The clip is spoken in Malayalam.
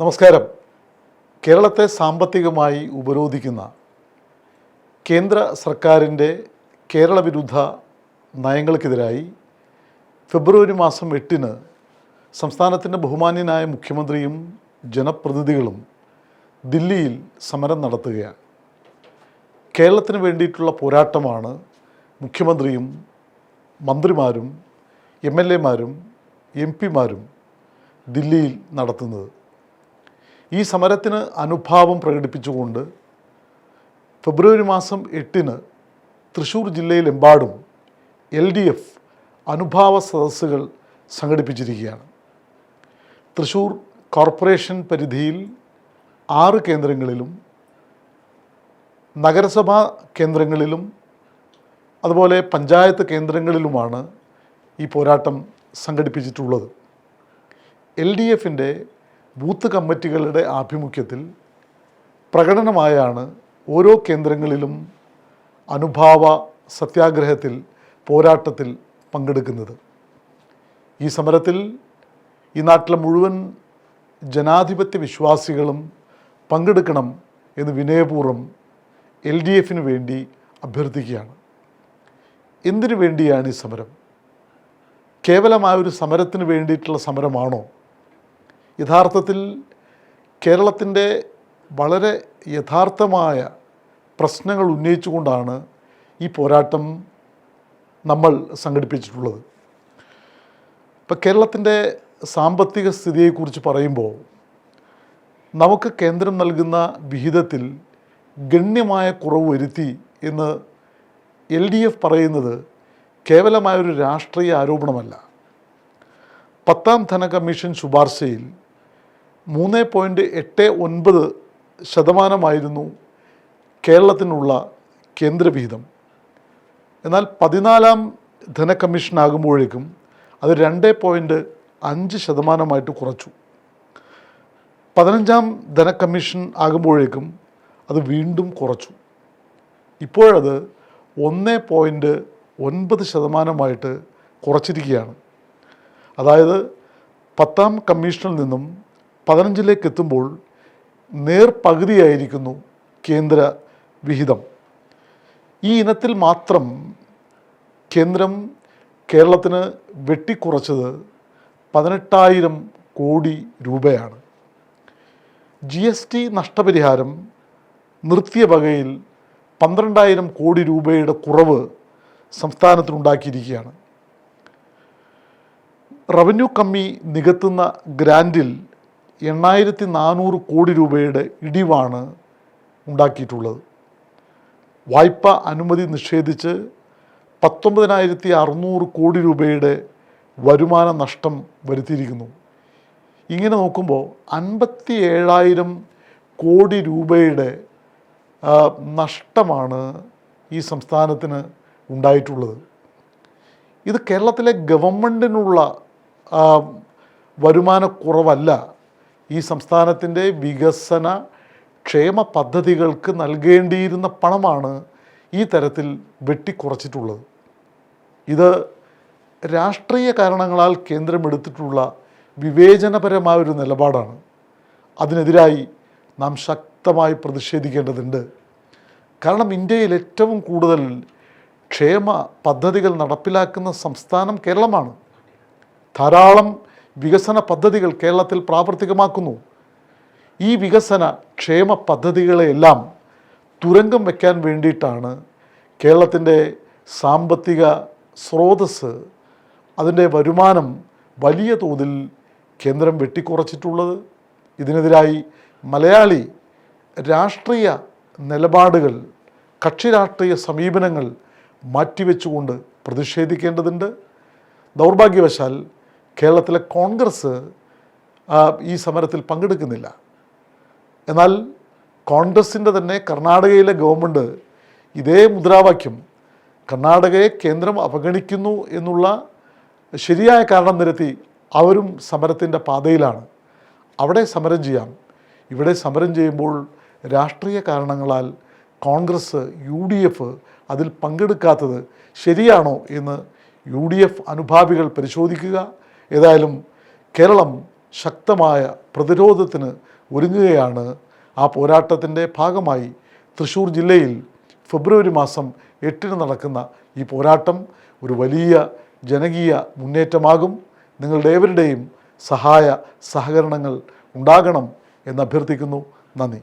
നമസ്കാരം. കേരളത്തെ സാമ്പത്തികമായി ഉപരോധിക്കുന്ന കേന്ദ്ര സർക്കാരിൻ്റെ കേരള വിരുദ്ധ നയങ്ങൾക്കെതിരായി ഫെബ്രുവരി മാസം 8-ന് സംസ്ഥാനത്തിൻ്റെ ബഹുമാന്യനായ മുഖ്യമന്ത്രിയും ജനപ്രതിനിധികളും ദില്ലിയിൽ സമരം നടത്തുകയാണ്. കേരളത്തിന് വേണ്ടിയിട്ടുള്ള പോരാട്ടമാണ് മുഖ്യമന്ത്രിയും മന്ത്രിമാരും MLA-മാരും MP-മാരും ദില്ലിയിൽ നടത്തുന്നത്. ഈ സമരത്തിന് അനുഭാവം പ്രകടിപ്പിച്ചുകൊണ്ട് ഫെബ്രുവരി മാസം 8-ന് തൃശ്ശൂർ ജില്ലയിലെമ്പാടും LDF അനുഭാവ സദസ്സുകൾ സംഘടിപ്പിച്ചിരിക്കുകയാണ്. തൃശ്ശൂർ കോർപ്പറേഷൻ പരിധിയിൽ 6 കേന്ദ്രങ്ങളിലും നഗരസഭാ കേന്ദ്രങ്ങളിലും അതുപോലെ പഞ്ചായത്ത് കേന്ദ്രങ്ങളിലുമാണ് ഈ പോരാട്ടം സംഘടിപ്പിച്ചിട്ടുള്ളത്. LDFൻ്റെ ബൂത്ത് കമ്മിറ്റികളുടെ ആഭിമുഖ്യത്തിൽ പ്രകടനമായാണ് ഓരോ കേന്ദ്രങ്ങളിലും അനുഭാവ സത്യാഗ്രഹത്തിൽ പോരാട്ടത്തിൽ പങ്കെടുക്കുന്നത്. ഈ സമരത്തിൽ ഈ നാട്ടിലെ മുഴുവൻ ജനാധിപത്യ വിശ്വാസികളും പങ്കെടുക്കണം എന്ന് വിനയപൂർവ്വം LDFന് വേണ്ടി അഭ്യർത്ഥിക്കുകയാണ്. എന്തിനു വേണ്ടിയാണ് ഈ സമരം? കേവലമായൊരു സമരത്തിന് വേണ്ടിയിട്ടുള്ള സമരമാണോ? യഥാർത്ഥത്തിൽ കേരളത്തിൻ്റെ വളരെ യഥാർത്ഥമായ പ്രശ്നങ്ങൾ ഉന്നയിച്ചുകൊണ്ടാണ് ഈ പോരാട്ടം നമ്മൾ സംഘടിപ്പിച്ചിട്ടുള്ളത്. ഇപ്പോൾ കേരളത്തിൻ്റെ സാമ്പത്തിക സ്ഥിതിയെക്കുറിച്ച് പറയുമ്പോൾ നമുക്ക് കേന്ദ്രം നൽകുന്ന വിഹിതത്തിൽ ഗണ്യമായ കുറവ് വരുത്തി എന്ന് LDF പറയുന്നത് കേവലമായൊരു രാഷ്ട്രീയ ആരോപണമല്ല. 10ാം ധനകമ്മീഷൻ ശുപാർശയിൽ 3.89% കേരളത്തിനുള്ള കേന്ദ്രവിഹിതം. എന്നാൽ 14ാം ധനകമ്മീഷനാകുമ്പോഴേക്കും അത് 2.5% കുറച്ചു. 15ാം ധനകമ്മീഷൻ ആകുമ്പോഴേക്കും അത് വീണ്ടും കുറച്ചു. ഇപ്പോഴത് 1.9% കുറച്ചിരിക്കുകയാണ്. അതായത് 10ാം കമ്മീഷനിൽ നിന്നും 15ലേക്ക് എത്തുമ്പോൾ നേർപകുതിയായിരിക്കുന്നു കേന്ദ്ര വിഹിതം. ഈ ഇനത്തിൽ മാത്രം കേന്ദ്രം കേരളത്തിന് വെട്ടിക്കുറച്ചത് 18,000 കോടി രൂപയാണ്. GST നഷ്ടപരിഹാരം നിർത്തിയ വകയിൽ 12,000 കോടി രൂപയുടെ കുറവ് സംസ്ഥാനത്തിനുണ്ടാക്കിയിരിക്കുകയാണ്. റവന്യൂ കമ്മി നികത്തുന്ന ഗ്രാൻറ്റിൽ 8,400 കോടി രൂപയുടെ ഇടിവാണ് ഉണ്ടാക്കിയിട്ടുള്ളത്. വായ്പ അനുമതി നിഷേധിച്ച് 19,600 കോടി രൂപയുടെ വരുമാന നഷ്ടം വരുത്തിയിരിക്കുന്നു. ഇങ്ങനെ നോക്കുമ്പോൾ 57,000 കോടി രൂപയുടെ നഷ്ടമാണ് ഈ സംസ്ഥാനത്തിന് ഉണ്ടായിട്ടുള്ളത്. ഇത് കേരളത്തിലെ ഗവൺമെൻറ്റിനുള്ള വരുമാനക്കുറവല്ല, ഈ സംസ്ഥാനത്തിൻ്റെ വികസന ക്ഷേമ പദ്ധതികൾക്ക് നൽകേണ്ടിയിരുന്ന പണമാണ് ഈ തരത്തിൽ വെട്ടിക്കുറച്ചിട്ടുള്ളത്. ഇത് രാഷ്ട്രീയ കാരണങ്ങളാൽ കേന്ദ്രം എടുത്തിട്ടുള്ള വിവേചനപരമായൊരു നിലപാടാണ്. അതിനെതിരായി നാം ശക്തമായി പ്രതിഷേധിക്കേണ്ടതുണ്ട്. കാരണം ഇന്ത്യയിൽ ഏറ്റവും കൂടുതൽ ക്ഷേമ പദ്ധതികൾ നടപ്പിലാക്കുന്ന സംസ്ഥാനം കേരളമാണ്. ധാരാളം വികസന പദ്ധതികൾ കേരളത്തിൽ പ്രാവർത്തികമാക്കുന്നു. ഈ വികസന ക്ഷേമ പദ്ധതികളെയെല്ലാം തുരങ്കം വയ്ക്കാൻ വേണ്ടിയിട്ടാണ് കേരളത്തിൻ്റെ സാമ്പത്തിക സ്രോതസ്സ്, അതിൻ്റെ വരുമാനം വലിയ തോതിൽ കേന്ദ്രം വെട്ടിക്കുറച്ചിട്ടുള്ളത്. ഇതിനെതിരായി മലയാളി രാഷ്ട്രീയ നിലപാടുകൾ, കക്ഷി രാഷ്ട്രീയ സമീപനങ്ങൾ മാറ്റിവെച്ചുകൊണ്ട് പ്രതിഷേധിക്കേണ്ടതുണ്ട്. ദൗർഭാഗ്യവശാൽ കേരളത്തിലെ കോൺഗ്രസ് ഈ സമരത്തിൽ പങ്കെടുക്കുന്നില്ല. എന്നാൽ കോൺഗ്രസിൻ്റെ തന്നെ കർണാടകയിലെ ഗവൺമെൻറ് ഇതേ മുദ്രാവാക്യം കർണാടകയെ കേന്ദ്രം അവഗണിക്കുന്നു എന്നുള്ള ശരിയായ കാരണം നിരത്തി അവരും സമരത്തിൻ്റെ പാതയിലാണ്. അവിടെ സമരം ചെയ്യാം. ഇവിടെ സമരം ചെയ്യുമ്പോൾ രാഷ്ട്രീയ കാരണങ്ങളാൽ കോൺഗ്രസ് UDF അതിൽ പങ്കെടുക്കാത്തത് ശരിയാണോ എന്ന് UDF അനുഭാവികൾ പരിശോധിക്കുക. ഏതായാലും കേരളം ശക്തമായ പ്രതിരോധത്തിന് ഒരുങ്ങുകയാണ്. ആ പോരാട്ടത്തിൻ്റെ ഭാഗമായി തൃശ്ശൂർ ജില്ലയിൽ ഫെബ്രുവരി മാസം 8 നടക്കുന്ന ഈ പോരാട്ടം ഒരു വലിയ ജനകീയ മുന്നേറ്റമാകും. നിങ്ങളുടെ ഏവരുടെയും സഹായ സഹകരണങ്ങൾ ഉണ്ടാകണം എന്ന് അഭ്യർത്ഥിക്കുന്നു. നന്ദി.